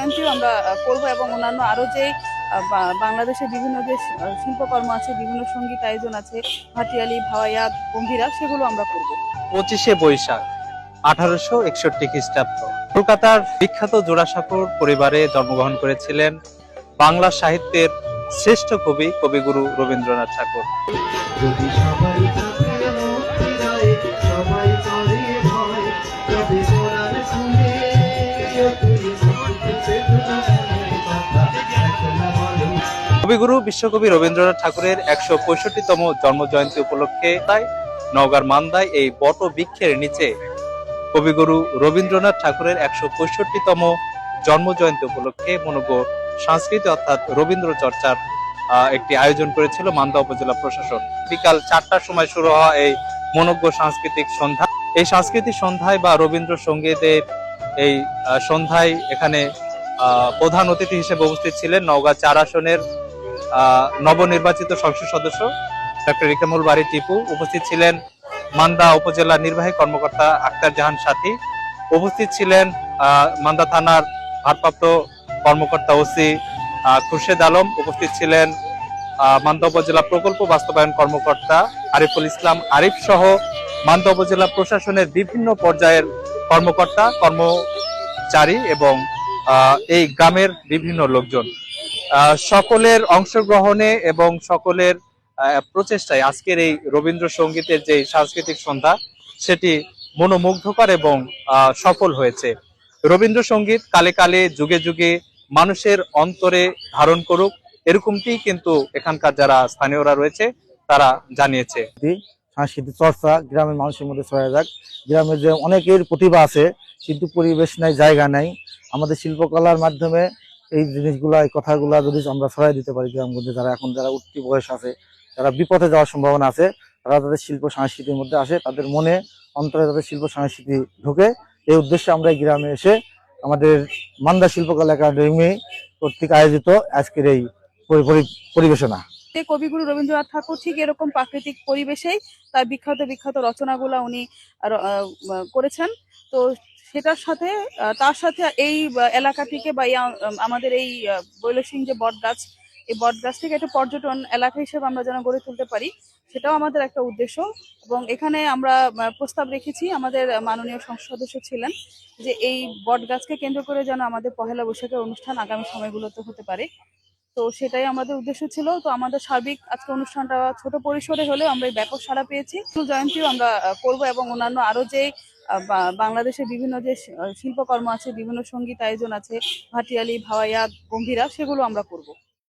জয়ন্তীও আমরা করব এবং অন্যান্য আরো যে বাংলাদেশের বিভিন্ন যে শিল্পকর্ম আছে, বিভিন্ন সঙ্গীত আয়োজন আছে, ভাটিয়ালি, ভাওয়াইয়া, গম্ভীরা, সেগুলো আমরা করব। 25শে বৈশাখ 1861 খ্রিস্টাব্দ কলকাতার বিখ্যাত জোড়াসাঁকোর পরিবারে জন্মগ্রহণ করেছিলেন বাংলা সাহিত্যের শ্রেষ্ঠ কবি কবিগুরু রবীন্দ্রনাথ ঠাকুর। যদি সবাই থাকে মুক্তিরায়, সবাই করে ভয়, তবে মোরার সুরে তুই শুনতে মনের কথা একলা বলো। কবিগুরু বিশ্বকবি রবীন্দ্রনাথ ঠাকুরের 165তম জন্ম জয়ন্তী উপলক্ষে তাই নওগাঁর মান্দায় এই বট বৃক্ষের নিচে কবিগুরু রবীন্দ্রনাথ ঠাকুরের 165তম জন্ম জয়ন্তী উপলক্ষে মনোজ্ঞ সংস্কৃতি অর্থাৎ রবীন্দ্র চর্চার একটি আয়োজন করেছিল মান্দা উপজেলা প্রশাসন। বিকাল 4টার সময় শুরু হওয়া এই মনোজ্ঞ সাংস্কৃতিক সন্ধ্যা, এই সাংস্কৃতিক সন্ধ্যায় বা রবীন্দ্র সঙ্গীতের এই সন্ধ্যায় এখানে প্রধান অতিথি হিসেবে উপস্থিত ছিলেন নওগাঁ 4 আসনের নবনির্বাচিত সংসদ সদস্য ডক্টর ইকামুল বারী টিপু। উপস্থিত ছিলেন মান্দা উপজেলা নির্বাহী কর্মকর্তা আক্তার জাহান সাথী। উপস্থিত ছিলেন মান্দা থানার ভারপ্রাপ্ত কর্মকর্তা ওসি খুরশেদ আলম। উপস্থিত ছিলেন মান্দা উপজেলা প্রকল্প বাস্তবায়ন কর্মকর্তা আরিফুল ইসলাম আরিফ সহ মান্দা উপজেলা প্রশাসনের বিভিন্ন পর্যায়ের কর্মকর্তা, কর্মচারী এবং এই গ্রামের বিভিন্ন লোকজন। সকলের অংশগ্রহণে এবং সকলের প্রচেষ্টায় আজকের এই রবীন্দ্র সঙ্গীতের যে সাংস্কৃতিক সন্ধ্যা সেটি মনোমুগ্ধকর এবং সফল হয়েছে। রবীন্দ্র সঙ্গীত কালে কালে যুগে যুগে মানুষের অন্তরে ধারণ করুক, এরকমটি কিন্তু এখানকার যারা স্থানীয়রা রয়েছে তারা জানিয়েছে। সাংস্কৃতিক চর্চা গ্রামের মানুষের মধ্যে ছড়ায় যাক। গ্রামের যে অনেকের প্রতিভা আছে কিন্তু পরিবেশ নাই, জায়গা নাই, আমাদের শিল্পকলার মাধ্যমে এই জিনিসগুলা, এই কথাগুলা যদি আমরা ছড়াই দিতে পারি গ্রামগঞ্জে, যারা উঠতি বয়স আছে, যারা বিপথে যাওয়ার সম্ভাবনা আছে, তারা তাদের শিল্প সংস্কৃতির মধ্যে আসে, তাদের মনে অন্তরে তাদের শিল্প সংস্কৃতি ঢোকে। এই উদ্দেশ্যে আমরা এই গ্রামে এসে আমাদের মান্দা শিল্পকলা একাডেমি কর্তৃক আয়োজিত আজকের এই পরিবেশনা। কবিগুরু রবীন্দ্রনাথ ঠাকুর ঠিক এরকম প্রাকৃতিক পরিবেশেই তার বিখ্যাত বিখ্যাত রচনাগুলো উনি করেছেন। তো সেটার সাথে তার সাথে এই এলাকাটিকে বা আমাদের এই বৈলসিং যে বট গাছ, এই বট গাছ থেকে একটা পর্যটন এলাকা হিসেবে আমরা যেন গড়ে তুলতে পারি, সেটাও আমাদের একটা উদ্দেশ্য। এবং এখানে আমরা প্রস্তাব রেখেছি, আমাদের মাননীয় সংসদ সদস্য ছিলেন, যে এই বট গাছকে কেন্দ্র করে যেন আমাদের পহেলা বৈশাখের অনুষ্ঠান আগামী সময়গুলোতে হতে পারে। তো সেটাই আমাদের উদ্দেশ্য ছিল। তো আমাদের সার্বিক আজকে অনুষ্ঠানটা ছোট পরিসরে হলেও আমরা ব্যাপক সাড়া পেয়েছি। জয়ন্তীও আমরা করব এবং অন্যান্য আরো যে বাংলাদেশের বিভিন্ন যে শিল্পকর্ম আছে, বিভিন্ন সঙ্গীত আয়োজন আছে, ভাটিয়ালি, ভাওয়াইয়া, গম্ভীরা, সেগুলো আমরা করব।